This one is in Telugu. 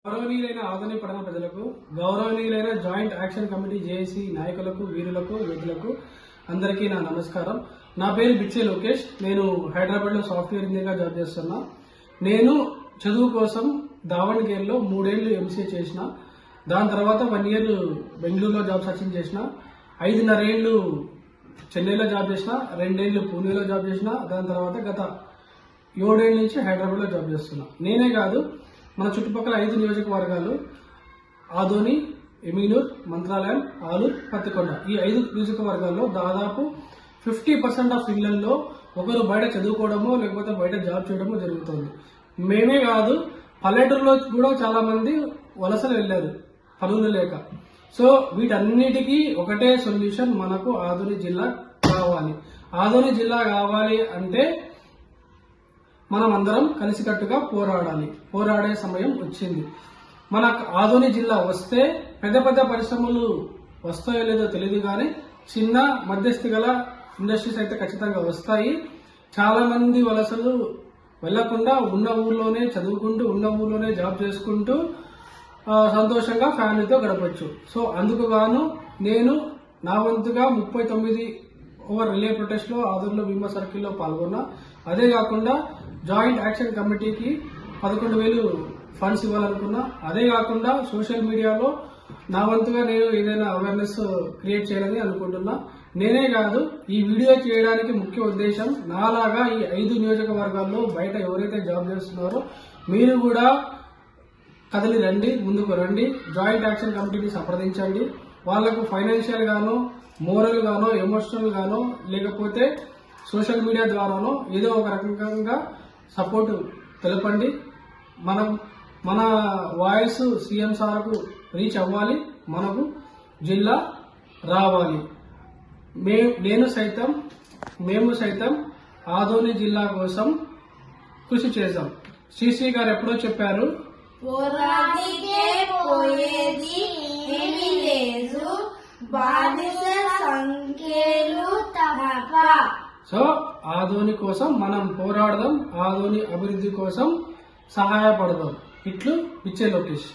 గౌరవనీయులైన ఆదోని పట్టణ ప్రజలకు, గౌరవనీయులైన జాయింట్ యాక్షన్ కమిటీ జేఏసీ నాయకులకు, వీరులకు, యోధులకు అందరికీ నా నమస్కారం. నా పేరు బిచ్చే లోకేష్. నేను హైదరాబాద్ లో సాఫ్ట్వేర్ ఇంజనీర్ గా జాబ్ చేస్తున్నా. నేను చదువు కోసం దావణగేర్లో 3 ఏళ్లు ఎంసీఏ చేసిన. దాని తర్వాత 1 ఇయర్ బెంగళూరులో జాబ్ సర్చింగ్ చేసిన. 5.5 ఏళ్లు చెన్నైలో జాబ్ చేసిన. 2 ఏళ్లు పూణేలో జాబ్ చేసిన. దాని తర్వాత గత 7 ఏళ్ల నుంచి హైదరాబాద్ లో జాబ్ చేస్తున్నా. నేనే కాదు, మన చుట్టుపక్కల 5 నియోజకవర్గాలు ఆదోని, ఎమినూర్, మంత్రాలయం, ఆలూరు, పత్తికొండ, ఈ 5 నియోజకవర్గాల్లో దాదాపు 50% ఆఫ్ ఇళ్లలో ఒకరు బయట చదువుకోవడమో లేకపోతే బయట జాబ్ చేయడమో జరుగుతుంది. మేమే కాదు, పల్లెటూరులో కూడా చాలా మంది వలసలు వెళ్లారు పనులు లేక. సో వీటన్నిటికీ ఒకటే సొల్యూషన్, మనకు ఆదోని జిల్లా కావాలి. ఆదోని జిల్లా కావాలి అంటే మనం అందరం కలిసికట్టుగా పోరాడాలి. పోరాడే సమయం వచ్చింది. మన ఆదోని జిల్లా వస్తే పెద్ద పెద్ద పరిశ్రమలు వస్తాయో లేదో తెలియదు, కానీ చిన్న మధ్యస్థి గల ఇండస్ట్రీస్ అయితే ఖచ్చితంగా వస్తాయి. చాలా మంది వలసలు వెళ్లకుండా ఉన్న ఊర్లోనే చదువుకుంటూ, ఉన్న ఊర్లోనే జాబ్ చేసుకుంటూ సంతోషంగా ఫ్యామిలీతో గడపచ్చు. సో అందుకు గాను నేను నా వంతుగా 39 ఓవర్ రిలే ప్రొటెస్ట్ లో ఆదోనిలో భీమా సర్కిల్లో పాల్గొన్నా. అదే కాకుండా జాయింట్ యాక్షన్ కమిటీకి 11,000 ఫండ్స్ ఇవ్వాలనుకున్నా. అదే కాకుండా సోషల్ మీడియాలో నా వంతుగా నేను ఏదైనా అవేర్నెస్ క్రియేట్ చేయాలని అనుకుంటున్నా. నేనే కాదు, ఈ వీడియో చేయడానికి ముఖ్య ఉద్దేశం, నాలాగా ఈ 5 నియోజకవర్గాల్లో బయట ఎవరైతే జాబ్ చేస్తున్నారో మీరు కూడా కదిలి రండి, ముందుకు రండి. జాయింట్ యాక్షన్ కమిటీని సంప్రదించండి. వాళ్లకు ఫైనాన్షియల్ గానో, మోరల్ గానో, ఎమోషనల్ గానో, లేకపోతే సోషల్ మీడియా ద్వారానో ఏదో ఒక రకంగా సపోర్ట్ తెలపండి. మన వాయిస్ సీఎం సార్కు రీచ్ అవ్వాలి. మనకు జిల్లా రావాలి. మేము సైతం ఆదోని జిల్లా కోసం కృషి చేద్దాం. శ్రీశ్రీ గారు ఎప్పుడో చెప్పారు, పోరాడితే పోయేది ఏమీ లేదు, బానిస సంఖ్యలు తప్ప. సో ఆదోని కోసం మనం పోరాడదాం, ఆదోని అభివృద్ధి కోసం సహాయపడదాం. ఇట్లు బిచ్చే లోకేష్.